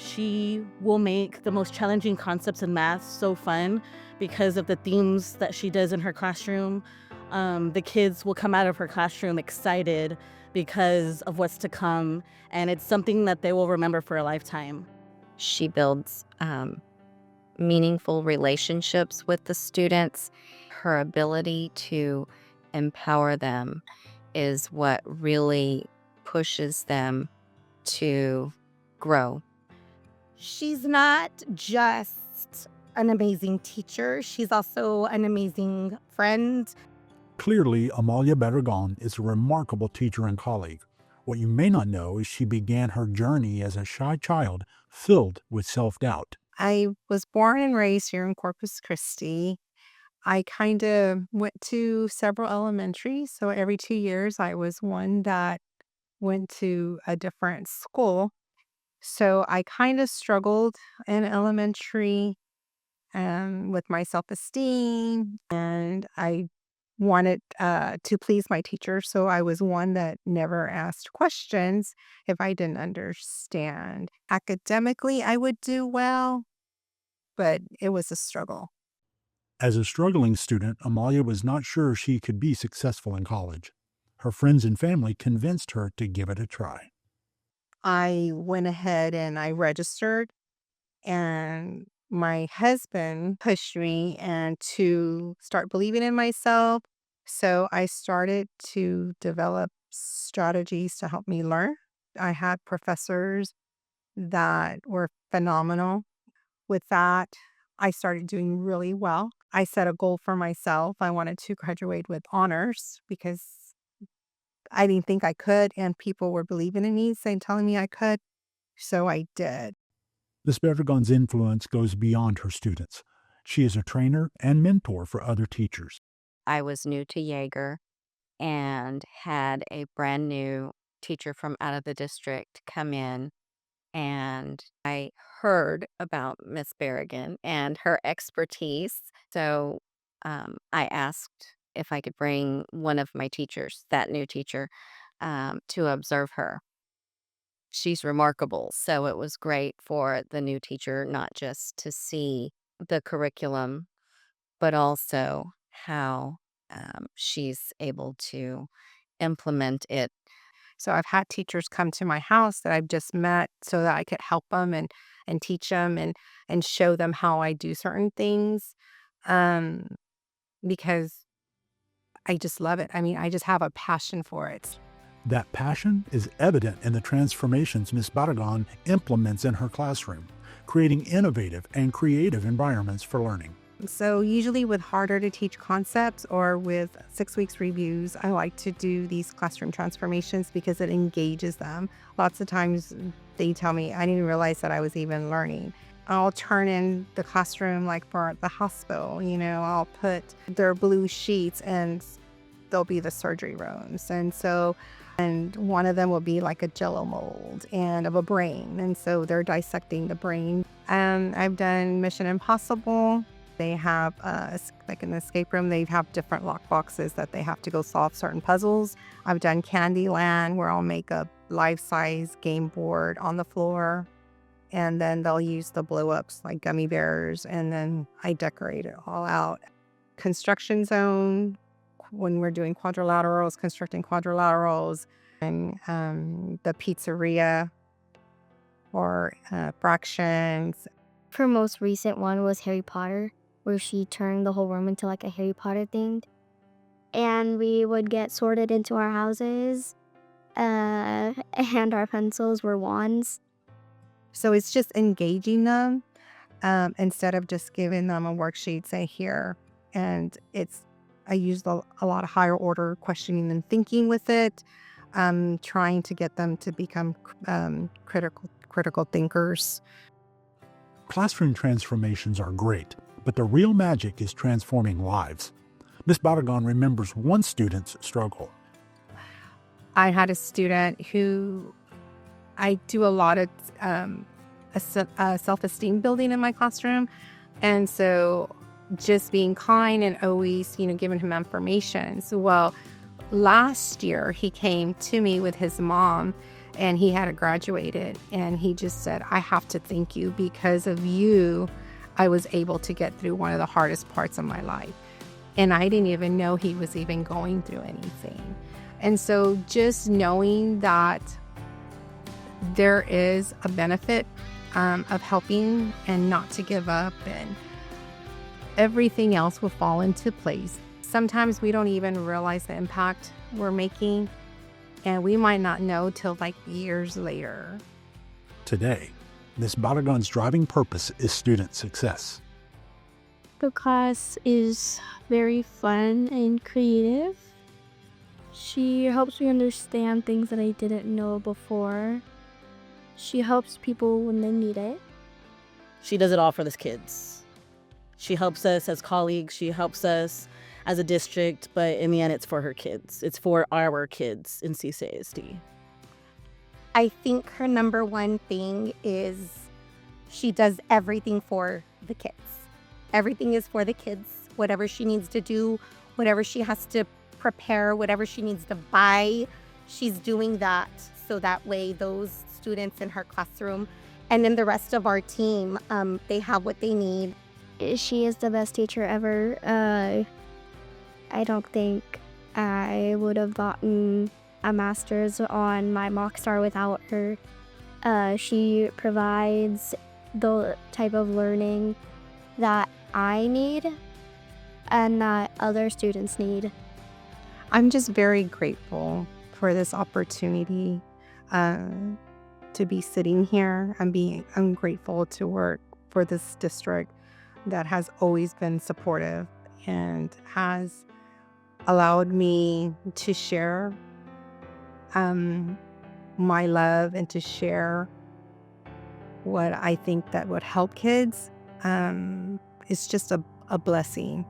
She will make the most challenging concepts in math so fun because of the themes that she does in her classroom. The kids will come out of her classroom excited because of what's to come, and it's something that they will remember for a lifetime. She builds meaningful relationships with the students. Her ability to empower them is what really pushes them to grow. She's not just an amazing teacher, she's also an amazing friend. Clearly, Amalia Barragan is a remarkable teacher and colleague. What you may not know is she began her journey as a shy child filled with self-doubt. I was born and raised here in Corpus Christi. I kind of went to several elementaries. So every 2 years, I was one that went to a different school. So I kind of struggled in elementary with my self esteem, and I wanted to please my teacher. So I was one that never asked questions if I didn't understand. Academically, I would do well, but it was a struggle. As a struggling student, Amalia was not sure she could be successful in college. Her friends and family convinced her to give it a try. I went ahead and I registered, and my husband pushed me and to start believing in myself. So I started to develop strategies to help me learn. I had professors that were phenomenal. With that, I started doing really well. I set a goal for myself. I wanted to graduate with honors because I didn't think I could, and people were believing in me, telling me I could. So I did. Miss Barragan's influence goes beyond her students. She is a trainer and mentor for other teachers. I was new to Jaeger and had a brand new teacher from out of the district come in, and I heard about Miss Barragan and her expertise. So I asked if I could bring one of my teachers, that new teacher, to observe her. She's remarkable. So it was great for the new teacher not just to see the curriculum, but also how she's able to implement it. So I've had teachers come to my house that I've just met so that I could help them and teach them and show them how I do certain things, um, because I just love it. I mean, I just have a passion for it. That passion is evident in the transformations Miss Barragan implements in her classroom, creating innovative and creative environments for learning. So usually with harder to teach concepts or with 6 weeks reviews, I like to do these classroom transformations because it engages them. Lots of times they tell me, I didn't realize that I was even learning. I'll turn in the classroom like for the hospital, I'll put their blue sheets and they'll be the surgery rooms. And one of them will be like a jello mold and of a brain. And so they're dissecting the brain. I've done Mission Impossible. They have, like in the escape room, they have different lock boxes that they have to go solve certain puzzles. I've done Candyland, where I'll make a life-size game board on the floor, and then they'll use the blow-ups like gummy bears, and then I decorate it all out. Construction zone, when we're doing quadrilaterals, constructing quadrilaterals, and the pizzeria or fractions. Her most recent one was Harry Potter, where she turned the whole room into like a Harry Potter themed. And we would get sorted into our houses, and our pencils were wands. So it's just engaging them instead of just giving them a worksheet, say here. And I use a lot of higher order questioning and thinking with it, trying to get them to become critical thinkers. Classroom transformations are great, but the real magic is transforming lives. Miss Barragan remembers one student's struggle. I had a student who I do a lot of self-esteem building in my classroom. And so just being kind and always, giving him affirmations. Well, last year, he came to me with his mom, and he had graduated, and he just said, I have to thank you. Because of you, I was able to get through one of the hardest parts of my life. And I didn't even know he was even going through anything. And so just knowing that there is a benefit of helping and not to give up, and everything else will fall into place. Sometimes we don't even realize the impact we're making, and we might not know till like years later. Today, Miss Barragan's driving purpose is student success. The class is very fun and creative. She helps me understand things that I didn't know before. She helps people when they need it. She does it all for the kids. She helps us as colleagues. She helps us as a district, but in the end, it's for her kids. It's for our kids in CCISD. I think her number one thing is she does everything for the kids. Everything is for the kids. Whatever she needs to do, whatever she has to prepare, whatever she needs to buy, she's doing that. So that way those students in her classroom and then the rest of our team, they have what they need. She is the best teacher ever. I don't think I would have gotten a master's on my mock star without her. She provides the type of learning that I need and that other students need. I'm just very grateful for this opportunity to be sitting here. I'm grateful to work for this district that has always been supportive and has allowed me to share my love and to share what I think that would help kids. It's just a blessing.